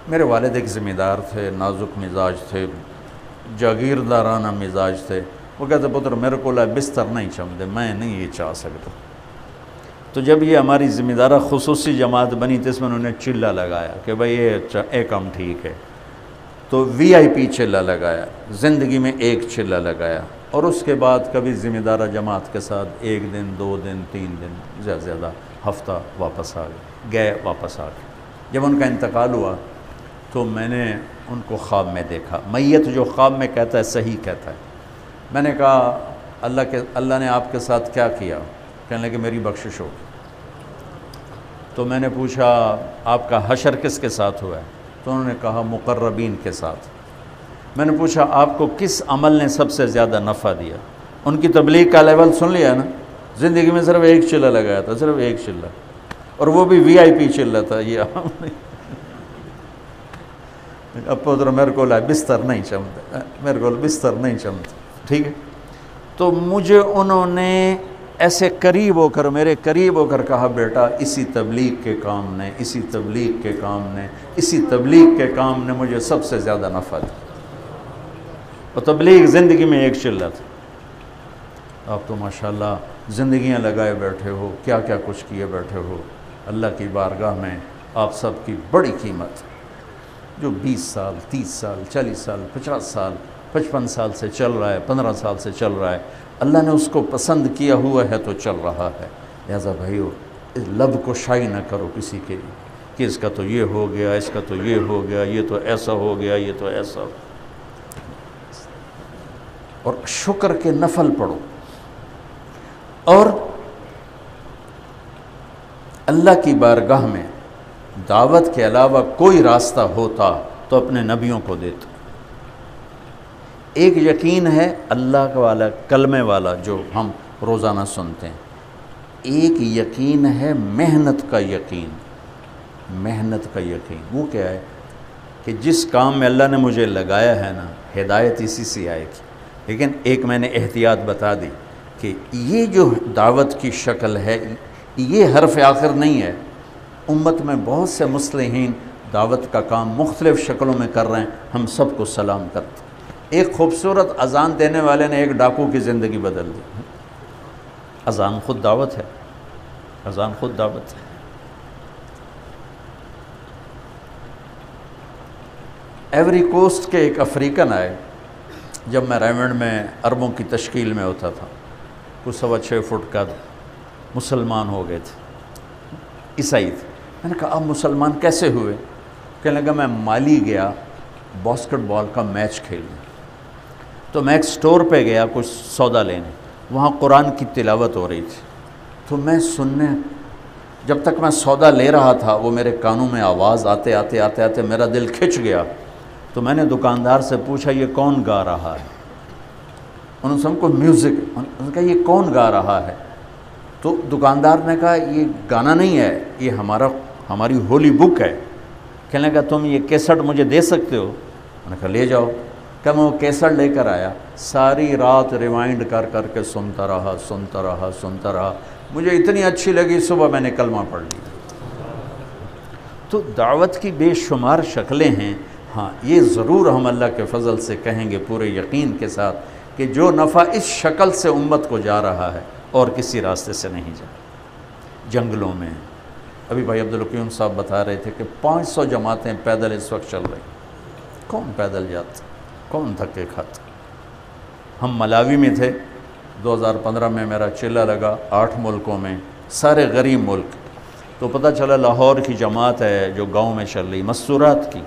میرے والد ایک ذمہ دار تھے، نازک مزاج تھے، جاگیردارانہ مزاج تھے. وہ کہتے پتر میرے کو بستر نہیں چمدے، میں نہیں یہ چاہ سکتا. تو جب یہ ہماری ذمہ دارہ خصوصی جماعت بنی تو اس میں انہوں نے چلہ لگایا کہ بھئی یہ کام ٹھیک ہے. تو وی آئی پی چلہ لگایا، زندگی میں ایک چلہ لگایا، اور اس کے بعد کبھی ذمہ دارہ جماعت کے ساتھ 1 دن 2 دن 3 دن زیادہ زیادہ ہفتہ واپس آ گئے واپس آ گئے. جب ان کا انتقال ہوا تو میں نے ان کو خواب میں دیکھا. میت جو خواب میں کہتا ہے صحیح کہتا ہے. میں نے کہا اللہ نے آپ کے ساتھ کیا کیا؟ کہنے لگے میری بخشش ہو. تو میں نے پوچھا آپ کا حشر کس کے ساتھ ہوا ہے؟ تو انہوں نے کہا مقربین کے ساتھ. میں نے پوچھا آپ کو کس عمل نے سب سے زیادہ نفع دیا؟ ان کی تبلیغ کا لیول سن لیا نا. زندگی میں صرف ایک چلہ لگایا تھا، صرف ایک چلہ، اور وہ بھی وی آئی پی چلہ تھا. یہ اب پتر میرے کو بستر نہیں چمتا، میرے کو بستر نہیں چمتا. ٹھیک ہے. تو مجھے انہوں نے ایسے قریب ہو کر، میرے قریب ہو کر کہا بیٹا اسی تبلیغ کے کام نے، اسی تبلیغ کے کام نے، اسی تبلیغ کے کام نے مجھے سب سے زیادہ نفع دیا. اور تبلیغ زندگی میں ایک چلہ تھا. آپ تو ماشاءاللہ زندگیاں لگائے بیٹھے ہو، کیا کیا کچھ کیے بیٹھے ہو. اللہ کی بارگاہ میں آپ سب کی بڑی قیمت. جو 20 سال 30 سال 40 سال 50 سال 55 سال سے چل رہا ہے، 15 سال سے چل رہا ہے، اللہ نے اس کو پسند کیا ہوا ہے تو چل رہا ہے. لہٰذا بھائیو لب کو شائع نہ کرو کسی کے لیے کہ اس کا تو یہ ہو گیا، اس کا تو یہ ہو گیا، یہ تو ایسا ہو گیا، یہ تو ایسا ہو. اور شکر کے نفل پڑھو. اور اللہ کی بارگاہ میں دعوت کے علاوہ کوئی راستہ ہوتا تو اپنے نبیوں کو دیتا. ایک یقین ہے اللہ والا، کلمے والا جو ہم روزانہ سنتے ہیں. ایک یقین ہے محنت کا یقین. محنت کا یقین وہ کیا ہے کہ جس کام میں اللہ نے مجھے لگایا ہے نا، ہدایت اسی سے آئے گی. لیکن ایک میں نے احتیاط بتا دی کہ یہ جو دعوت کی شکل ہے یہ حرف آخر نہیں ہے. امت میں بہت سے مصلحین دعوت کا کام مختلف شکلوں میں کر رہے ہیں، ہم سب کو سلام کرتے. ایک خوبصورت اذان دینے والے نے ایک ڈاکو کی زندگی بدل دی. اذان خود دعوت ہے، اذان خود دعوت ہے. ایوری کوسٹ کے ایک افریقن آئے جب میں ریمنڈ میں عربوں کی تشکیل میں ہوتا تھا. کچھ 6.25 فٹ کا مسلمان ہو گئے تھے، عیسائی تھے. میں نے کہا آپ مسلمان کیسے ہوئے؟ کہنے لگا میں مالی گیا باسکٹ بال کا میچ کھیلنے. تو میں ایک سٹور پہ گیا کچھ سودا لینے، وہاں قرآن کی تلاوت ہو رہی تھی. تو میں سننے، جب تک میں سودا لے رہا تھا وہ میرے کانوں میں آواز آتے آتے آتے آتے میرا دل کھچ گیا. تو میں نے دکاندار سے پوچھا یہ کون گا رہا ہے؟ انہوں نے سب کو میوزک، انہوں نے کہا یہ کون گا رہا ہے؟ تو دکاندار نے کہا یہ گانا نہیں ہے، یہ ہماری ہولی بک ہے. کہنے لگا تم یہ کیسٹ مجھے دے سکتے ہو؟ میں نے کہا لے جاؤ. کہ میں وہ کیسٹ لے کر آیا، ساری رات ریوائنڈ کر کر کے سنتا رہا. مجھے اتنی اچھی لگی، صبح میں نے کلمہ پڑھ لی. تو دعوت کی بے شمار شکلیں ہیں. ہاں یہ ضرور ہم اللہ کے فضل سے کہیں گے پورے یقین کے ساتھ کہ جو نفع اس شکل سے امت کو جا رہا ہے اور کسی راستے سے نہیں جا. جنگلوں میں ابھی بھائی عبدالحکیم صاحب بتا رہے تھے کہ 500 جماعتیں پیدل اس وقت چل رہی. کون پیدل جاتا، کون دھکے کھاتا؟ ہم ملاوی میں تھے 2015 میں، میرا چلہ لگا 8 ملکوں میں، سارے غریب ملک. تو پتہ چلا لاہور کی جماعت ہے جو گاؤں میں چل رہی، مستورات کی.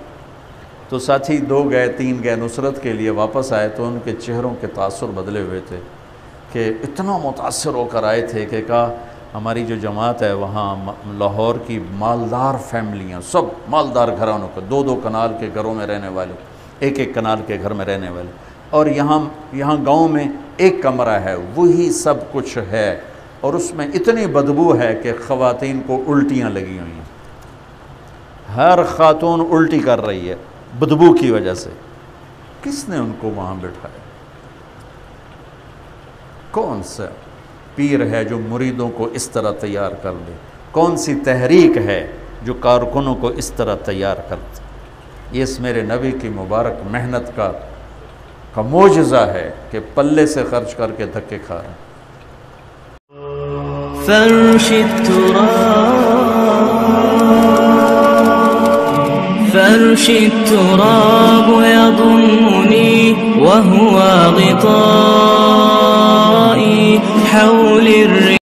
تو ساتھی 2 گئے 3 گئے نصرت کے لیے، واپس آئے تو ان کے چہروں کے تاثر بدلے ہوئے تھے کہ اتنا متاثر ہو کر آئے تھے کہ کہا ہماری جو جماعت ہے وہاں لاہور کی مالدار فیملیاں، سب مالدار گھرانوں کے 2 کنال کے گھروں میں رہنے والے، 1 کنال کے گھر میں رہنے والے، اور یہاں گاؤں میں 1 کمرہ ہے، وہی سب کچھ ہے. اور اس میں اتنی بدبو ہے کہ خواتین کو الٹیاں لگی ہوئی ہیں. ہر خاتون الٹی کر رہی ہے بدبو کی وجہ سے. کس نے ان کو وہاں بٹھایا؟ کون سا پیر ہے جو مریدوں کو اس طرح تیار کر دے؟ کون سی تحریک ہے جو کارکنوں کو اس طرح تیار کرتے؟ یہ اس میرے نبی کی مبارک محنت کا معجزہ ہے کہ پلے سے خرچ کر کے دھکے کھا رہے ہیں۔ فرش التراب يضمني وهو غطاء